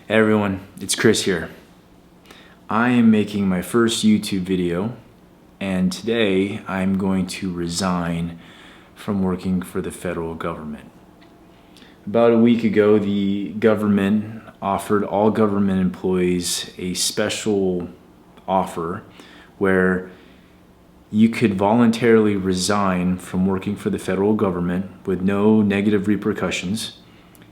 Hey everyone, it's Chris here. I am making my first YouTube video, and today I'm going to resign from working for the federal government. About a week ago, the government offered all government employees a special offer where you could voluntarily resign from working for the federal government with no negative repercussions,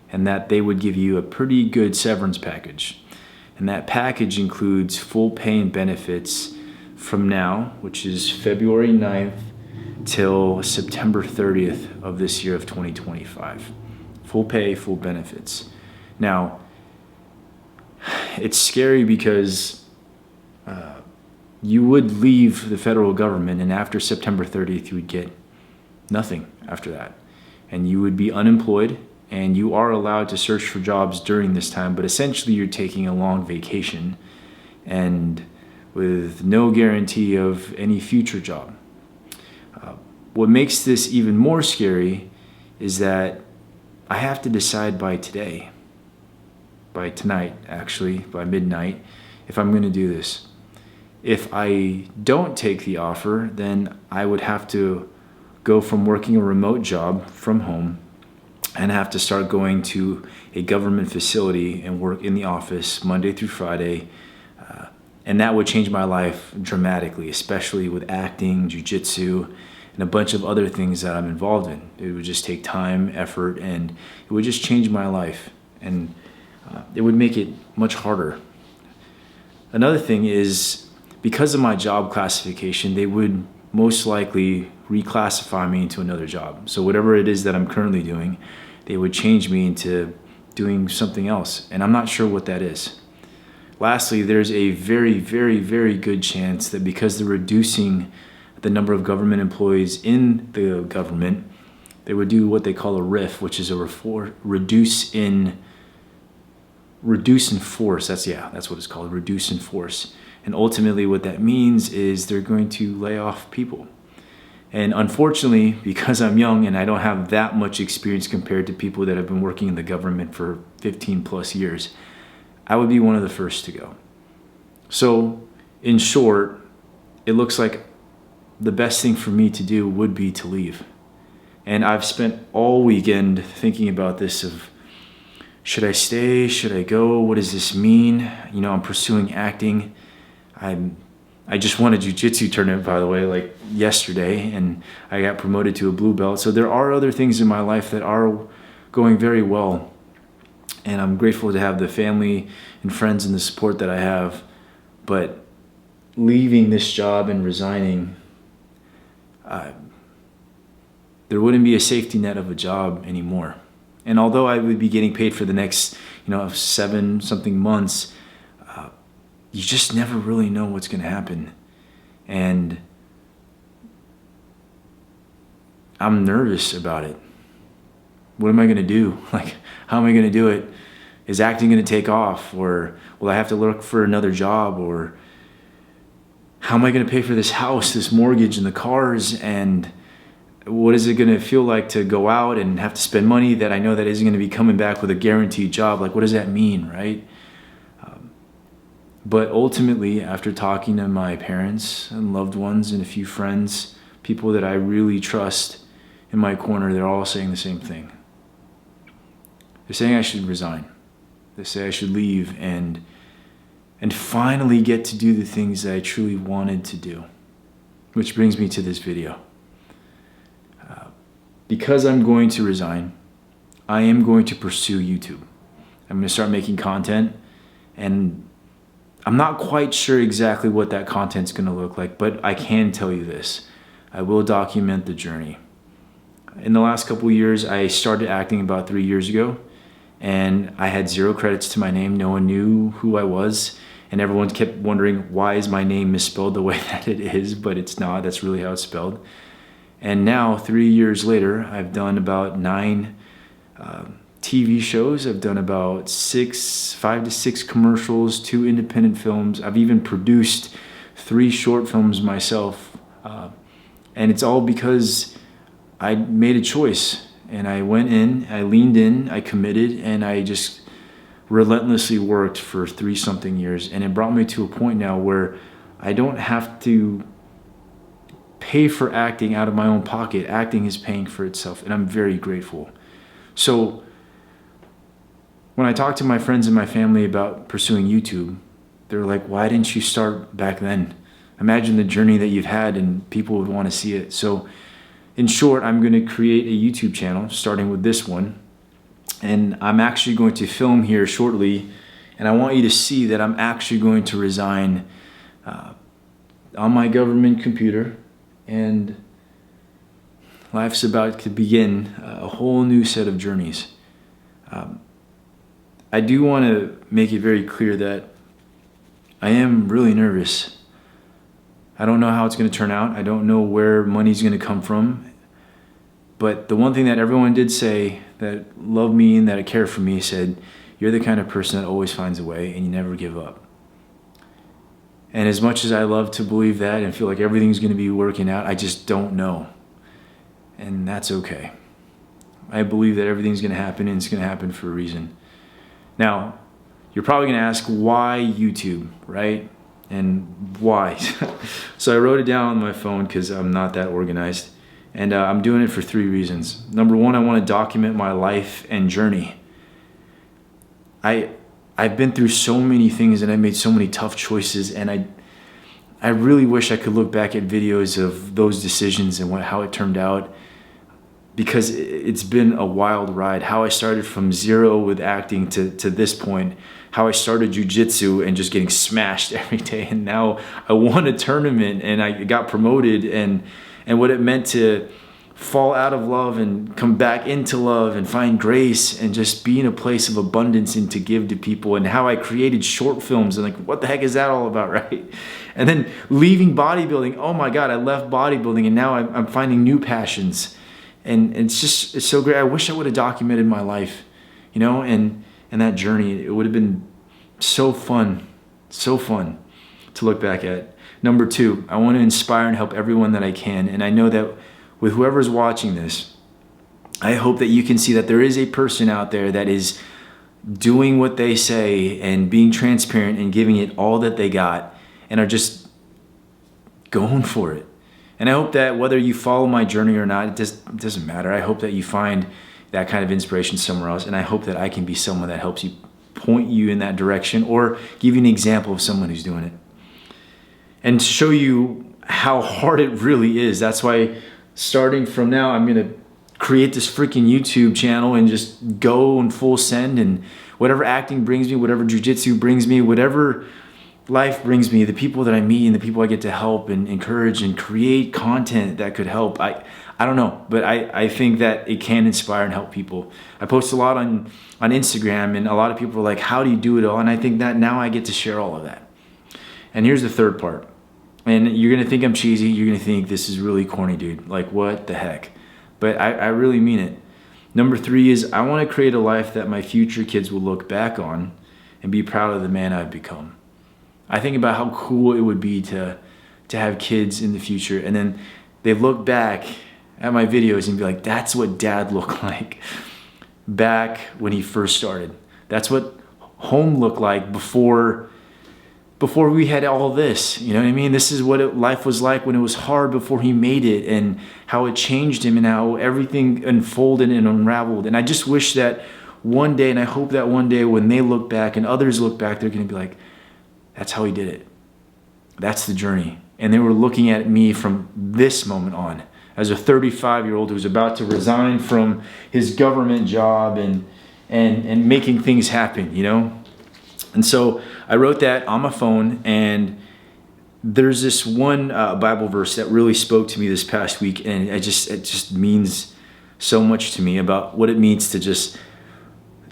and that they would give you a pretty good severance package. And that package includes full pay and benefits from now, which is February 9th, till September 30th of this year of 2025. Full pay, full benefits. Now, it's scary because you would leave the federal government, and after September 30th, you would get nothing after that. And you would be unemployed, and you are allowed to search for jobs during this time, but essentially you're taking a long vacation and with no guarantee of any future job. What makes this even more scary is that I have to decide by tonight actually, by midnight, if I'm gonna do this. If I don't take the offer, then I would have to go from working a remote job from home and have to start going to a government facility and work in the office Monday through Friday. And that would change my life dramatically, especially with acting, jitsu, and a bunch of other things that I'm involved in. It would just take time, effort, and it would just change my life. And it would make it much harder. Another thing is, because of my job classification, they would most likely reclassify me into another job. So whatever it is that I'm currently doing, they would change me into doing something else, and I'm not sure what that is. Lastly, there's a very, very, very good chance that because they're reducing the number of government employees in the government, they would do what they call a RIF, which is a reduce in force. That's what it's called, reduce in force. And ultimately what that means is they're going to lay off people. And unfortunately, because I'm young and I don't have that much experience compared to people that have been working in the government for 15 plus years, I would be one of the first to go. So in short, it looks like the best thing for me to do would be to leave. And I've spent all weekend thinking about this of, should I stay? Should I go? What does this mean? You know, I'm pursuing acting. I just won a jiu-jitsu tournament, by the way, like yesterday, and I got promoted to a blue belt. So there are other things in my life that are going very well, and I'm grateful to have the family and friends and the support that I have. But leaving this job and resigning, there wouldn't be a safety net of a job anymore. And although I would be getting paid for the next, 7-something months, you just never really know what's going to happen. And I'm nervous about it. What am I going to do? Like, how am I going to do it? Is acting going to take off? Or will I have to look for another job? Or how am I going to pay for this house, this mortgage, and the cars? And what is it going to feel like to go out and have to spend money that I know that isn't going to be coming back with a guaranteed job? Like, what does that mean, right? But ultimately, after talking to my parents and loved ones and a few friends, people that I really trust in my corner, they're all saying the same thing. They're saying I should resign. They say I should leave and finally get to do the things that I truly wanted to do. Which brings me to this video. Because I'm going to resign, I am going to pursue YouTube. I'm going to start making content, and I'm not quite sure exactly what that content's going to look like, but I can tell you this. I will document the journey. In the last couple of years, I started acting about 3 years ago, and I had 0 credits to my name. No one knew who I was, and everyone kept wondering, why is my name misspelled the way that it is? But it's not. That's really how it's spelled. And now, 3 years later, I've done about 9 TV shows. I've done about 5 to 6 commercials, 2 independent films. I've even produced 3 short films myself. And it's all because I made a choice, and I went in, I leaned in, I committed, and I just relentlessly worked for 3-something years, and it brought me to a point now where I don't have to pay for acting out of my own pocket. Acting is paying for itself, and I'm very grateful. So when I talk to my friends and my family about pursuing YouTube, they're like, why didn't you start back then? Imagine the journey that you've had, and people would want to see it. So in short, I'm going to create a YouTube channel, starting with this one. And I'm actually going to film here shortly. And I want you to see that I'm actually going to resign on my government computer. And life's about to begin a whole new set of journeys. I do want to make it very clear that I am really nervous. I don't know how it's going to turn out. I don't know where money's going to come from. But the one thing that everyone did say that loved me and that cared for me said, you're the kind of person that always finds a way and you never give up. And as much as I love to believe that and feel like everything's going to be working out, I just don't know. And that's okay. I believe that everything's going to happen, and it's going to happen for a reason. Now, you're probably going to ask, why YouTube, right? And why? So I wrote it down on my phone because I'm not that organized. And I'm doing it for 3 reasons. Number one, I want to document my life and journey. I've been through so many things, and I made so many tough choices, and I really wish I could look back at videos of those decisions and how it turned out, because it's been a wild ride. How I started from zero with acting to this point, how I started jitsu and just getting smashed every day, and now I won a tournament and I got promoted, and what it meant to fall out of love and come back into love and find grace and just be in a place of abundance and to give to people, and how I created short films and like, what the heck is that all about, right? And then leaving bodybuilding, oh my God, I left bodybuilding and now I'm finding new passions. And it's so great. I wish I would have documented my life, and that journey. It would have been so fun to look back at. Number two, I want to inspire and help everyone that I can. And I know that with whoever's watching this, I hope that you can see that there is a person out there that is doing what they say and being transparent and giving it all that they got and are just going for it. And I hope that whether you follow my journey or not, it doesn't matter. I hope that you find that kind of inspiration somewhere else. And I hope that I can be someone that helps you, point you in that direction, or give you an example of someone who's doing it. And to show you how hard it really is. That's why starting from now, I'm going to create this freaking YouTube channel and just go in full send, and whatever acting brings me, whatever jiu-jitsu brings me, whatever life brings me, the people that I meet and the people I get to help and encourage and create content that could help. I don't know, but I think that it can inspire and help people. I post a lot on Instagram, and a lot of people are like, how do you do it all? And I think that now I get to share all of that. And here's the third part. And you're going to think I'm cheesy. You're going to think this is really corny, dude. Like, what the heck? But I really mean it. Number 3 is I want to create a life that my future kids will look back on and be proud of the man I've become. I think about how cool it would be to have kids in the future, and then they look back at my videos and be like, that's what dad looked like back when he first started. That's what home looked like before we had all this. You know what I mean? This is what life was like when it was hard before he made it, and how it changed him and how everything unfolded and unraveled. And I just wish that one day, and I hope that one day when they look back and others look back, they're going to be like, that's how he did it. That's the journey. And they were looking at me from this moment on as a 35-year-old who's about to resign from his government job and making things happen, And so I wrote that on my phone, and there's this one Bible verse that really spoke to me this past week, and it just means so much to me about what it means to just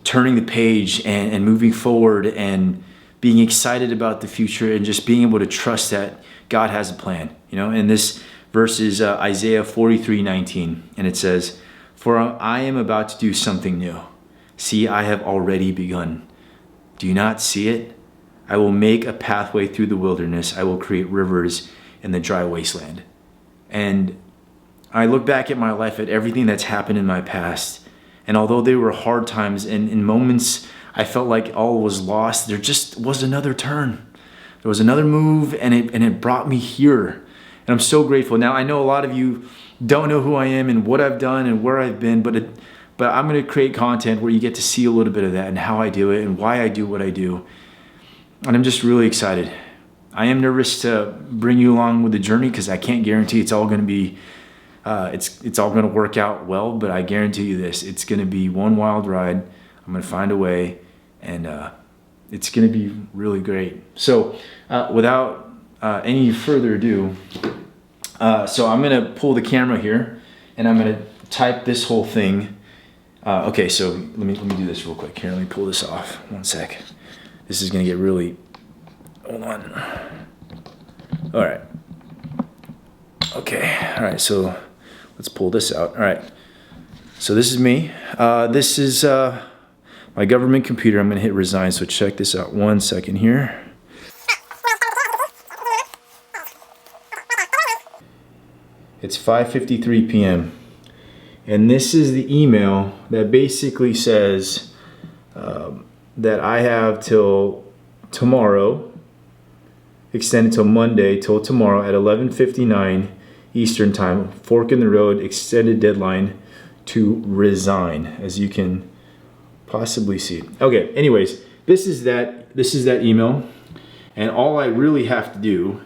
turning the page and moving forward and being excited about the future and just being able to trust that God has a plan, And this verse is Isaiah 43:19, and it says, "For I am about to do something new. See, I have already begun. Do you not see it? I will make a pathway through the wilderness. I will create rivers in the dry wasteland." And I look back at my life, at everything that's happened in my past, and although they were hard times and in moments I felt like all was lost. There just was another turn. There was another move, and it brought me here. And I'm so grateful. Now, I know a lot of you don't know who I am and what I've done and where I've been, but I'm going to create content where you get to see a little bit of that and how I do it and why I do what I do. And I'm just really excited. I am nervous to bring you along with the journey because I can't guarantee it's all going to be, it's all going to work out well, but I guarantee you this, it's going to be one wild ride. I'm going to find a way, and it's going to be really great. So without any further ado, so I'm going to pull the camera here, and I'm going to type this whole thing. Okay, so let me do this real quick here. Let me pull this off. One sec. This is going to get really, hold on. All right. Okay, all right, so let's pull this out. All right, so this is me. This is my government computer. I'm going to hit resign, so check this out. 1 second here. It's 5:53 p.m. And this is the email that basically says that I have till tomorrow, extended till Monday, till tomorrow at 11:59 Eastern time, fork in the road, extended deadline to resign, as you can possibly see. Okay, anyways, this is that email, and all I really have to do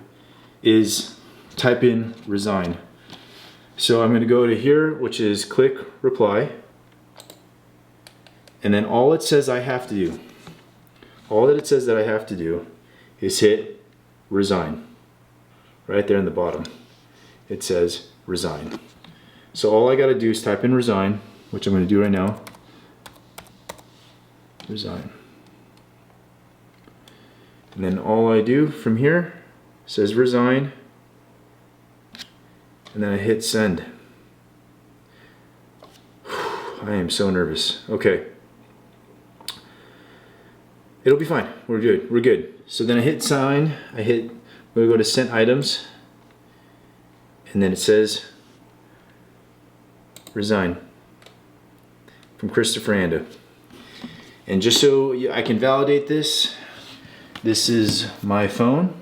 is type in resign. So I'm going to go to here, which is click reply, and then all it says I have to do, all that it says that I have to do is hit resign. Right there in the bottom, it says resign. So all I got to do is type in resign, which I'm going to do right now. Resign. And then all I do from here says resign, and then I hit send. I am so nervous. Okay. It'll be fine. We're good. We're good. So then I hit sign. I'm gonna go to sent items, and then it says resign from Christopher Anda. And just so I can validate this, this is my phone.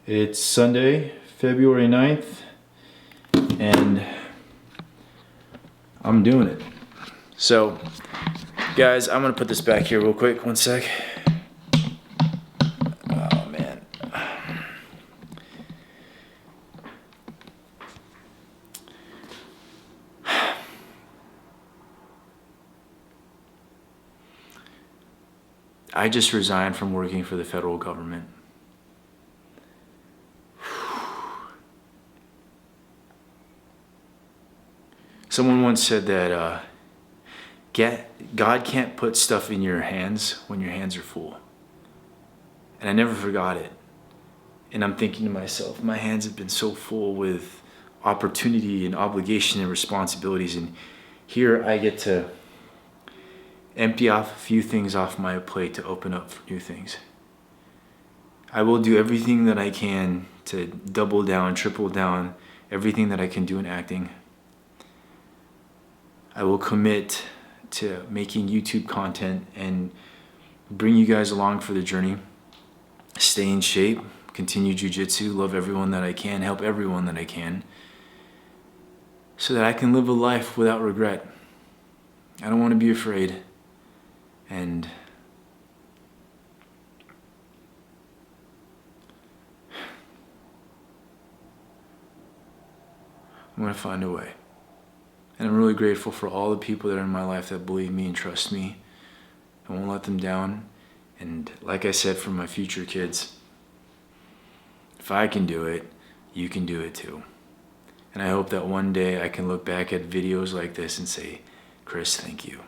It's Sunday, February 9th, and I'm doing it. So, guys, I'm gonna put this back here real quick. 1 sec. Oh, man. I just resigned from working for the federal government. Someone once said that God can't put stuff in your hands when your hands are full. And I never forgot it. And I'm thinking to myself, my hands have been so full with opportunity and obligation and responsibilities, and here I get to empty off a few things off my plate to open up for new things. I will do everything that I can to double down, triple down, everything that I can do in acting. I will commit to making YouTube content and bring you guys along for the journey. Stay in shape, continue jitsu, love everyone that I can, help everyone that I can, so that I can live a life without regret. I don't want to be afraid. And I'm going to find a way. And I'm really grateful for all the people that are in my life that believe me and trust me. I won't let them down. And like I said, for my future kids, if I can do it, you can do it too. And I hope that one day I can look back at videos like this and say, Chris, thank you.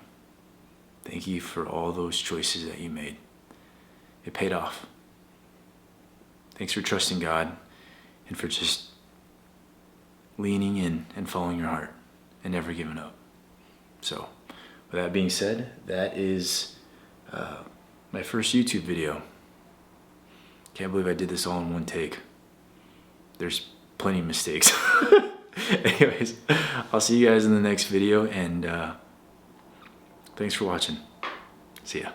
Thank you for all those choices that you made. It paid off. Thanks for trusting God and for just leaning in and following your heart and never giving up. So, with that being said, that is my first YouTube video. Can't believe I did this all in one take. There's plenty of mistakes. Anyways, I'll see you guys in the next video, and Thanks for watching. See ya.